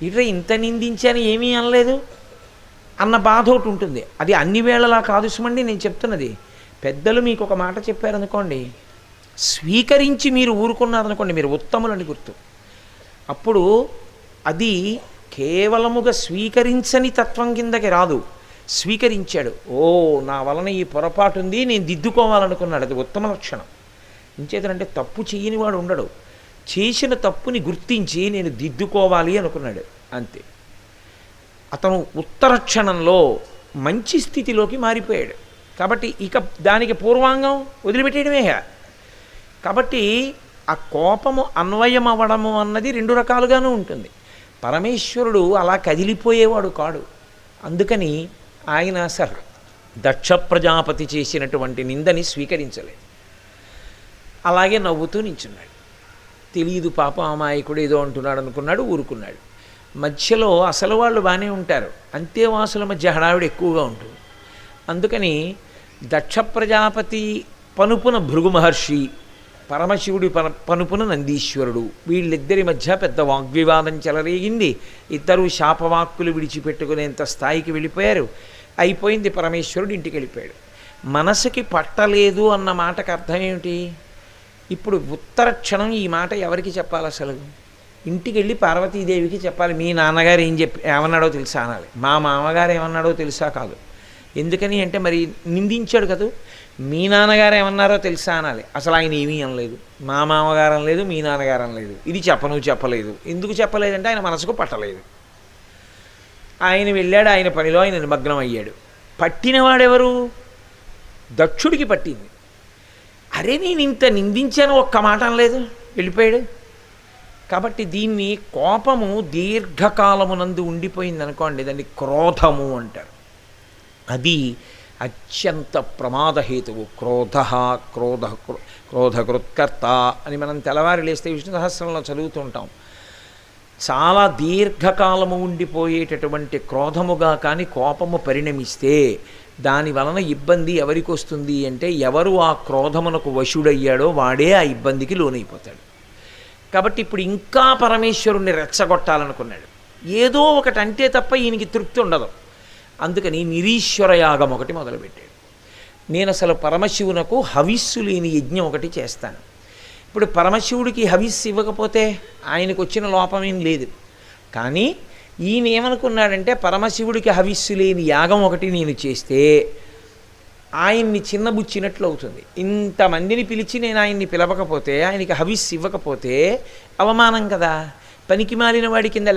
ఇట్లా ఇంత నిందించాను ఏమీ అనలేదు అన్న బాధ ఒకటి ఉంటుంది. అది అన్ని వేళలా కాదు సుమండి నేను చెప్తున్నది. పెద్దలు మీకు ఒక మాట చెప్పారనుకోండి, స్వీకరించి మీరు ఊరుకున్నారనుకోండి, మీరు ఉత్తములని గుర్తు. అప్పుడు అది కేవలముగా స్వీకరించని తత్వం కిందకి రాదు. స్వీకరించాడు, ఓ నా వలన ఈ పొరపాటు ఉంది, నేను దిద్దుకోవాలనుకున్నాడు. అది ఉత్తమ లక్షణం. ఇంచేతనంటే తప్పు చేయని వాడు ఉండడు. చేసిన తప్పుని గుర్తించి నేను దిద్దుకోవాలి అనుకున్నాడు, అంతే. అతను ఉత్తర క్షణంలో మంచి స్థితిలోకి మారిపోయాడు. కాబట్టి ఇక దానికి పూర్వాంగం వదిలిపెట్టేయడమే. కాబట్టి ఆ కోపము అన్వయం అవ్వడము అన్నది రెండు రకాలుగానూ ఉంటుంది. పరమేశ్వరుడు అలా కదిలిపోయేవాడు కాడు. అందుకని ఆయన అసలు దక్ష ప్రజాపతి చేసినటువంటి నిందని స్వీకరించలేదు. అలాగే నవ్వుతూ నించున్నాడు. తెలియదు పాపం అమాయకుడు ఏదో అంటున్నాడు అనుకున్నాడు, ఊరుకున్నాడు. మధ్యలో అసలు వాళ్ళు బాగానే ఉంటారు, అంతేవాసుల మధ్య హడావిడి ఎక్కువగా ఉంటుంది. అందుకని దక్ష ప్రజాపతి పనుపున భృగు మహర్షి, పరమశివుడి పనుపున నందీశ్వరుడు, వీళ్ళిద్దరి మధ్య పెద్ద వాగ్వివాదం చెలరేగింది. ఇద్దరు శాపవాక్కులు విడిచిపెట్టుకునేంత స్థాయికి వెళ్ళిపోయారు. అయిపోయింది. పరమేశ్వరుడు ఇంటికి వెళ్ళిపోయాడు. మనసుకి పట్టలేదు అన్న మాటకు అర్థం ఏమిటి? ఇప్పుడు ఉత్తర క్షణం ఈ మాట ఎవరికి చెప్పాలి? అసలు ఇంటికి వెళ్ళి పార్వతీదేవికి చెప్పాలి. మీ నాన్నగారు ఏమన్నాడో తెలుసా అనాలి. మా మామగారు ఏమన్నాడో తెలుసా కాదు. ఎందుకని అంటే మరి నిందించాడు కదా. మీ నాన్నగారు ఏమన్నారో తెలుసా అనాలి. అసలు ఆయన ఏమీ అనలేదు, మా మామగారు అనలేదు, మీ నాన్నగారు అనలేదు. ఇది చెప్పలేదు. ఎందుకు చెప్పలేదంటే ఆయన మనసుకు పట్టలేదు. ఆయన వెళ్ళాడు, ఆయన పనిలో ఆయన నిమగ్నం అయ్యాడు. పట్టినవాడెవరు? దక్షుడికి పట్టింది. అరే నేను ఇంత నిందించాను, ఒక్క మాట అనలేదు, వెళ్ళిపోయాడు. కాబట్టి దీన్ని కోపము దీర్ఘకాలమునందు ఉండిపోయింది అనుకోండి, దాన్ని క్రోధము అంటారు. అది అత్యంత ప్రమాదహేతువు. క్రోధకృత్కర్త అని మనం తెల్లవారి లేస్తే విష్ణు సహస్రంలో చదువుతుంటాం. చాలా దీర్ఘకాలము ఉండిపోయేటటువంటి క్రోధముగా కానీ కోపము పరిణమిస్తే దాని వలన ఇబ్బంది ఎవరికి వస్తుంది అంటే, ఎవరు ఆ క్రోధమునకు వశుడయ్యాడో వాడే ఆ ఇబ్బందికి లోనైపోతాడు. కాబట్టి ఇప్పుడు ఇంకా పరమేశ్వరుణ్ణి రెచ్చగొట్టాలనుకున్నాడు. ఏదో ఒకటి అంటే తప్ప ఈయనకి తృప్తి ఉండదు. అందుకని నిరీశ్వర యాగం ఒకటి మొదలుపెట్టాడు. నేను అసలు పరమశివునకు హవిస్సు లేని యజ్ఞం ఒకటి చేస్తాను. ఇప్పుడు పరమశివుడికి హవిస్సు ఇవ్వకపోతే ఆయనకు వచ్చిన లోపమేం లేదు. కానీ ఈయన ఏమనుకున్నాడంటే, పరమశివుడికి హవిస్సు లేని యాగం ఒకటి నేను చేస్తే ఆయన్ని చిన్నబుచ్చినట్లు అవుతుంది. ఇంతమందిని పిలిచి నేను ఆయన్ని పిలవకపోతే, ఆయనకి హవిస్సు ఇవ్వకపోతే అవమానం కదా. పనికి మాలిన వాడి కింద